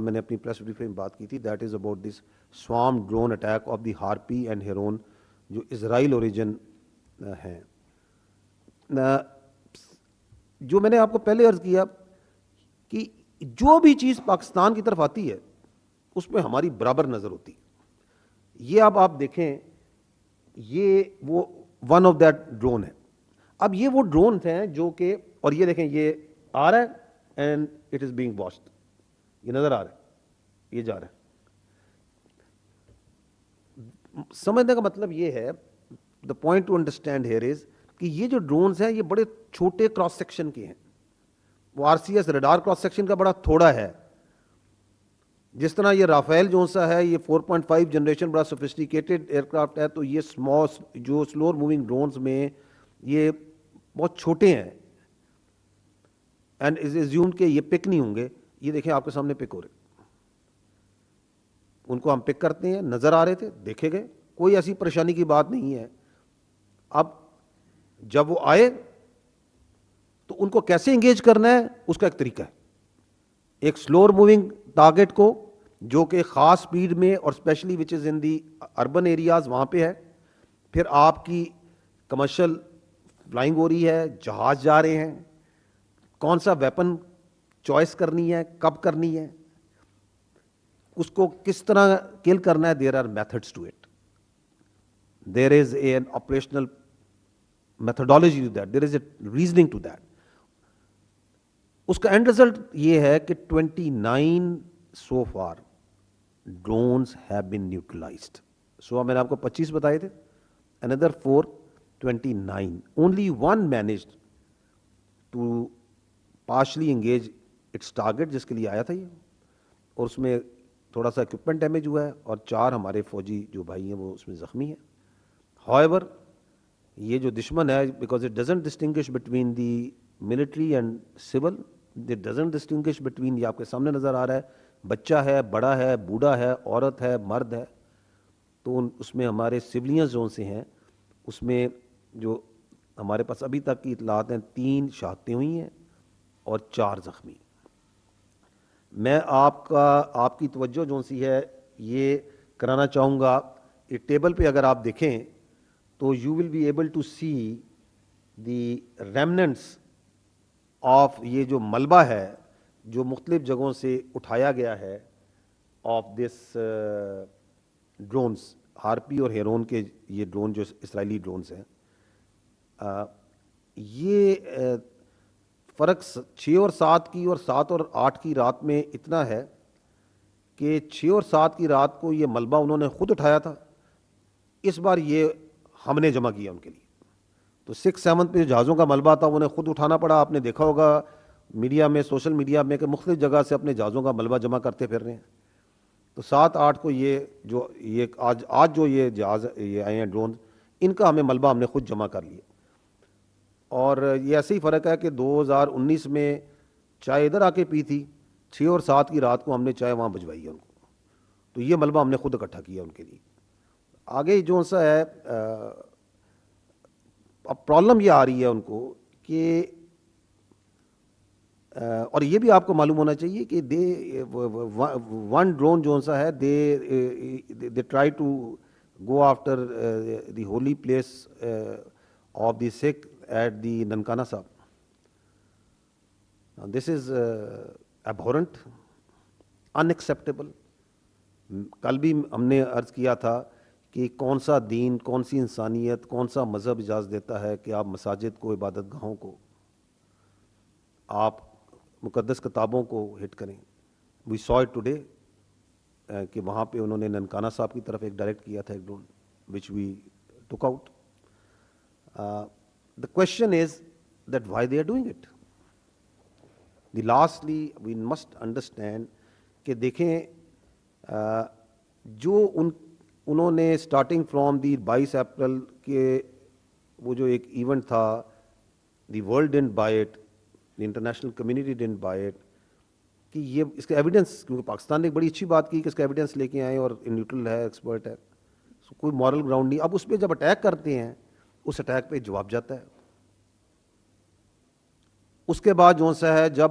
میں نے اپنی پریس بریفنگ میں بات کی تھی, that is about this swarm drone attack of the Harpy and Heron جو اسرائیل اوریجن ہیں. جو میں نے آپ کو پہلے عرض کیا کہ جو بھی چیز پاکستان کی طرف آتی ہے اس میں ہماری برابر نظر ہوتی ہے. یہ اب آپ دیکھیں, یہ وہ ون آف دیٹ ڈرون ہے. اب یہ وہ ڈرونز ہیں جو کہ, اور یہ دیکھیں یہ آ رہا ہے and it is being watched, یہ نظر آ رہا ہے, یہ جا رہا ہے. سمجھنے کا مطلب یہ ہے, the point to understand here is کہ یہ جو ڈرونز ہیں یہ بڑے چھوٹے کراس سیکشن کے ہیں. وہ R C S radar cross section کا بڑا تھوڑا ہے. جس طرح یہ رافیل جو سا ہے یہ 4.5 جنریشن بڑا سوفسٹیکیٹڈ ایئر کرافٹ ہے, تو یہ جو سلور موونگ ڈرونز میں یہ بہت چھوٹے ہیں اینڈ از ایزیومڈ کہ یہ پک نہیں ہوں گے. یہ دیکھیں آپ کے سامنے پک ہو رہے, ان کو ہم پک کرتے ہیں, نظر آ رہے تھے, دیکھے گئے, کوئی ایسی پریشانی کی بات نہیں ہے. اب جب وہ آئے تو ان کو کیسے انگیج کرنا ہے اس کا ایک طریقہ ہے. ایک سلور موونگ ٹارگٹ کو جو کہ خاص سپیڈ میں اور اسپیشلی وچ از ان دی اربن ایریاز وہاں پہ ہے, پھر آپ کی کمرشل فلائنگ ہو رہی ہے, جہاز جا رہے ہیں, کون سا ویپن چوائس کرنی ہے, کب کرنی ہے, اس کو کس طرح کل کرنا ہے. There are methods to it, there is an operational methodology to that, there is a reasoning to that. اس کا اینڈ رزلٹ یہ ہے کہ 29 so far drones have been neutralized. سو میں نے آپ کو 25 بتائے تھے, another 4, 29. Only one managed to partially engage its target جس کے لیے آیا تھا یہ, اور اس میں تھوڑا سا اکوپمنٹ ڈیمیج ہوا ہے, اور 4 ہمارے فوجی جو بھائی ہیں وہ اس میں زخمی ہیں. However, یہ جو دشمن ہے, because it doesn't distinguish between the military and civil, it doesn't distinguish between, یہ آپ کے سامنے نظر آ رہا ہے, بچہ ہے, بڑا ہے, بوڑھا ہے, عورت ہے, مرد ہے. تو اس میں ہمارے سولینز جو سے ہیں اس میں جو ہمارے پاس ابھی تک کی اطلاعات ہیں 3 شہادتیں ہوئی ہیں اور 4 زخمی. میں آپ کی توجہ جو سی ہے یہ کرانا چاہوں گا, یہ ٹیبل پہ اگر آپ دیکھیں تو you will be able to see the remnants of یہ جو ملبہ ہے جو مختلف جگہوں سے اٹھایا گیا ہے آف دس ڈرونز, ہارپی اور ہیرون کے یہ ڈرون جو اسرائیلی ڈرونز ہیں. یہ فرق 6 اور 7 کی اور 7 اور 8 کی رات میں اتنا ہے کہ 6 اور 7 کی رات کو یہ ملبہ انہوں نے خود اٹھایا تھا, اس بار یہ ہم نے جمع کیا ان کے لیے. تو 6-7 پہ جو جہازوں کا ملبہ تھا انہیں خود اٹھانا پڑا. آپ نے دیکھا ہوگا میڈیا میں, سوشل میڈیا میں, کہ مختلف جگہ سے اپنے جہازوں کا ملبہ جمع کرتے پھر رہے ہیں. تو 7-8 کو یہ آج جو یہ جہاز یہ آئے ہیں ڈرون, ان کا ہمیں ملبہ ہم نے خود جمع کر لیا. اور یہ ایسے ہی فرق ہے کہ 2019 میں چائے ادھر آ کے پی تھی, 6 اور 7 کی رات کو ہم نے چائے وہاں بھجوائی ہے ان کو, تو یہ ملبہ ہم نے خود اکٹھا کیا ان کے لیے. آگے جو سا ہے اب پرابلم یہ آ رہی ہے ان کو کہ, اور یہ بھی آپ کو معلوم ہونا چاہیے کہ ون ڈرون جو سا ہے they try to go after the holy place of the Sikh at the Nankana Sahib. This is abhorrent, unacceptable. کل بھی ہم نے عرض کیا تھا کہ کون سا دین, کون سی انسانیت, کون سا مذہب اجازت دیتا ہے کہ آپ مساجد کو, عبادت گاہوں کو, آپ مقدس کتابوں کو ہٹ کریں. وی سو اٹ ٹوڈے کہ وہاں پہ انہوں نے ننکانہ صاحب کی طرف ایک ڈائریکٹ کیا تھا ایک drone which we took out. The question is that why they are doing it. The lastly we must understand کہ دیکھیں جو انہوں نے اسٹارٹنگ فرام دی 22 اپریل کے وہ جو ایک ایونٹ تھا, دی world didn't by it, the international community didn't by it, کہ یہ اس کا ایویڈنس, کیونکہ پاکستان نے ایک بڑی اچھی بات کی کہ اس کا ایویڈنس لے کے آئے اور نیوٹرل ہے, ایکسپرٹ ہے, کوئی مورل گراؤنڈ نہیں. اب اس پہ جب اٹیک کرتے ہیں اس اٹیک پہ جواب جاتا ہے. اس کے بعد جو سا ہے جب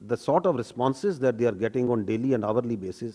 the sort of responses that they are getting on daily and hourly basis,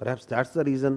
Perhaps that's the reason